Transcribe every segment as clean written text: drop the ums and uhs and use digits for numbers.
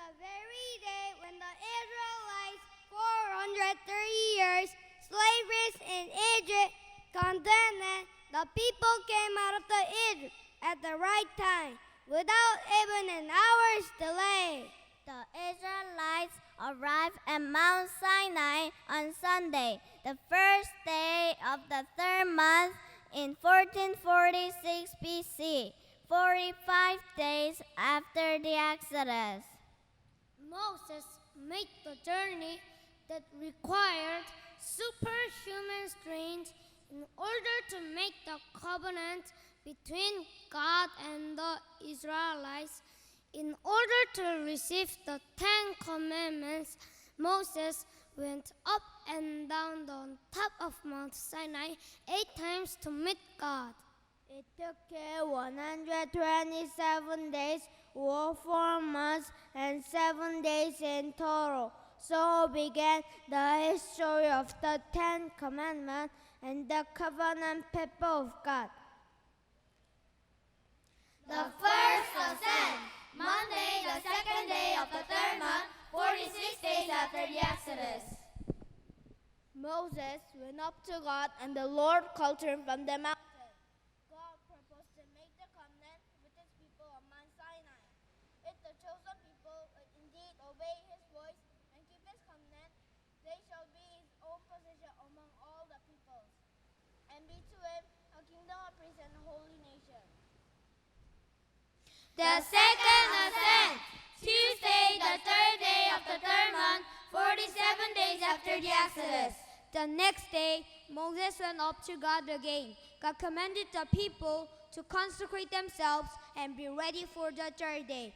the very day when the Israelites 430 years slavery in Egypt condemned, the people came out of the Egypt at the right time, without even an hour's delay. The Israelites arrived at Mount Sinai on Sunday, the first day of the third month in 1446 BC, 45 days after the Exodus. Moses made the journey that required superhuman strength in order to make the covenant between God and the Israelites. In order to receive the 10 Commandments, Moses went up and down the top of Mount Sinai 8 times to meet God. It took 127 days or 4 months and 7 days in total. So began the history of the 10 Commandments and the covenant people of God. The first ascent, Monday, the second day of the third month, 46 days after the Exodus. Moses went up to God, and the Lord called him from the mountain. God proposed to make the covenant with his people on Mount Sinai. If the chosen people would indeed obey his voice and keep his covenant, they shall be his own possession among all the peoples, and be to him a kingdom of priests and a holy nation. The second ascent, Tuesday, the third day of the third month, 47 days after the Exodus. The next day, Moses went up to God again. God commanded the people to consecrate themselves and be ready for the third day.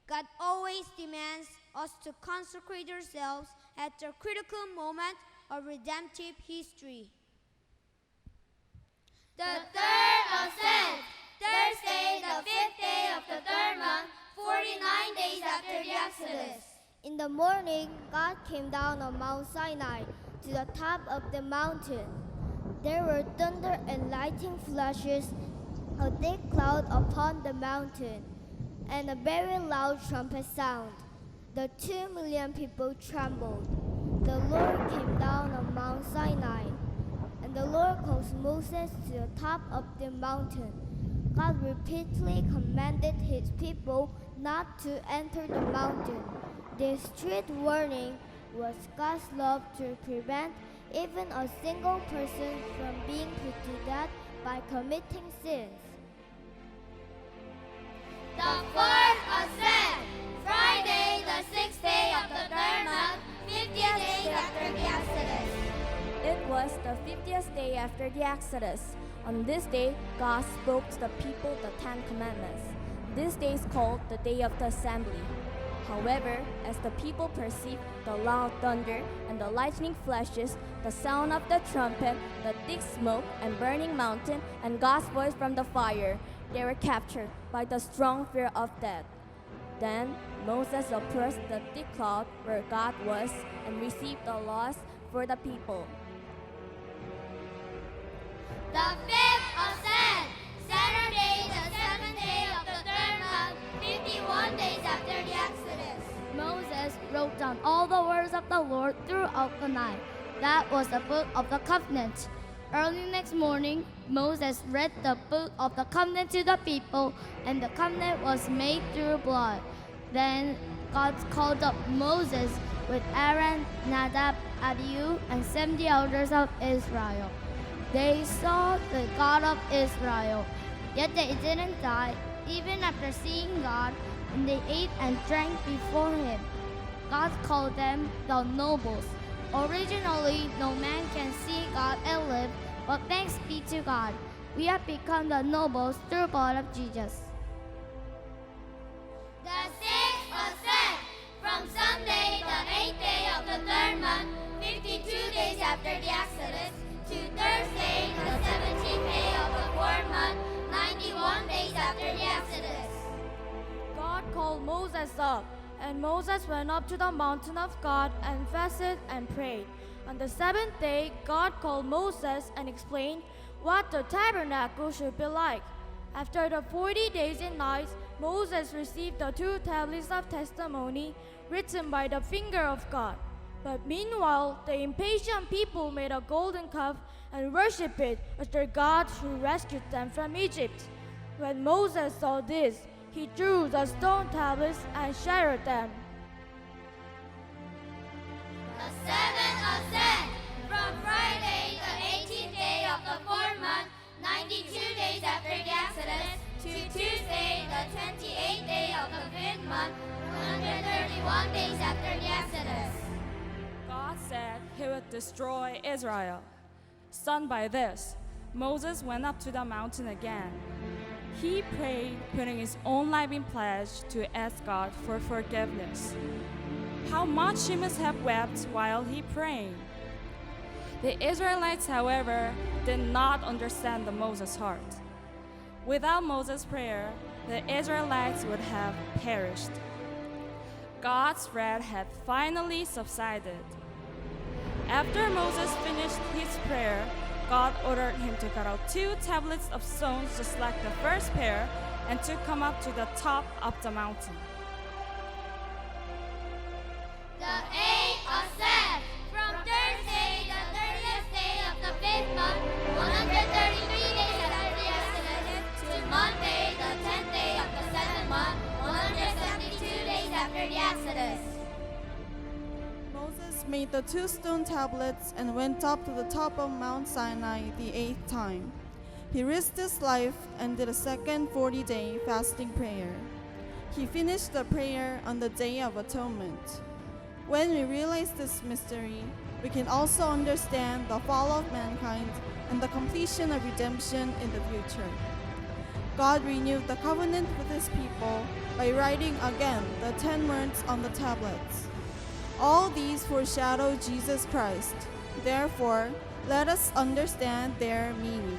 God always demands us to consecrate ourselves at the critical moment of redemptive history. The third ascent, Thursday, the fifth day of the third month, 49 days after the Exodus. In the morning, God came down on Mount Sinai to the top of the mountain. There were thunder and lightning flashes, a thick cloud upon the mountain, and a very loud trumpet sound. The 2 million people trembled. The Lord came down on Mount Sinai, and the Lord called Moses to the top of the mountain. God repeatedly commanded his people not to enter the mountain. This strict warning was God's love to prevent even a single person from being put to death by committing sins. The fourth ascent, Friday, the sixth day of the third month, 50 days after the Exodus. It was the 50th day after the Exodus. On this day, God spoke to the people the 10 Commandments. This day is called the Day of the Assembly. However, as the people perceived the loud thunder and the lightning flashes, the sound of the trumpet, the thick smoke and burning mountain, and God's voice from the fire, they were captured by the strong fear of death. Then Moses approached the thick cloud where God was and received the laws for the people. The fifth ascent, Saturday, the seventh day of the third month, 51 days after the Exodus. Moses wrote down all the words of the Lord throughout the night. That was the book of the covenant. Early next morning, Moses read the book of the covenant to the people, and the covenant was made through blood. Then God called up Moses with Aaron, Nadab, Abihu, and 70 elders of Israel. They saw the God of Israel, yet they didn't die, even after seeing God, and they ate and drank before him. God called them the nobles. Originally, no man can see God and live, but thanks be to God, we have become the nobles through the blood of Jesus. The sixth ascent, from Sunday, the eighth day of the third month, 52 days after the Exodus, to Thursday, the 17th day of the fourth month, 91 days after the Exodus. God called Moses up, and Moses went up to the mountain of God and fasted and prayed. On the seventh day, God called Moses and explained what the tabernacle should be like. After the 40 days and nights, Moses received the 2 tablets of testimony written by the finger of God. But meanwhile, the impatient people made a golden calf and worshipped it as their God who rescued them from Egypt. When Moses saw this, he threw the stone tablets and shattered them. The 7th of Set, from Friday, the 18th day of the 4th month, 92 days after the Exodus, to Tuesday, the 28th day of the 5th month, 131 days after the Exodus. God said he would destroy Israel. Stunned by this, Moses went up to the mountain again. He prayed, putting his own life in pledge to ask God for forgiveness. How much he must have wept while he prayed. The Israelites, however, did not understand Moses' heart. Without Moses' prayer, the Israelites would have perished. God's wrath had finally subsided. After Moses finished his prayer, God ordered him to cut out 2 tablets of stones just like the first pair and to come up to the top of the mountain. The 8th of Set, from Thursday, the 30th day of the 5th month, 133 days after the Exodus, to Monday, the 10th day of the 7th month, 172 days after the Exodus. Moses made the 2 stone tablets and went up to the top of Mount Sinai the 8th time. He risked his life and did a second 40-day fasting prayer. He finished the prayer on the Day of Atonement. When we realize this mystery, we can also understand the fall of mankind and the completion of redemption in the future. God renewed the covenant with his people by writing again the 10 words on the tablets. All these foreshadow Jesus Christ. Therefore, let us understand their meaning.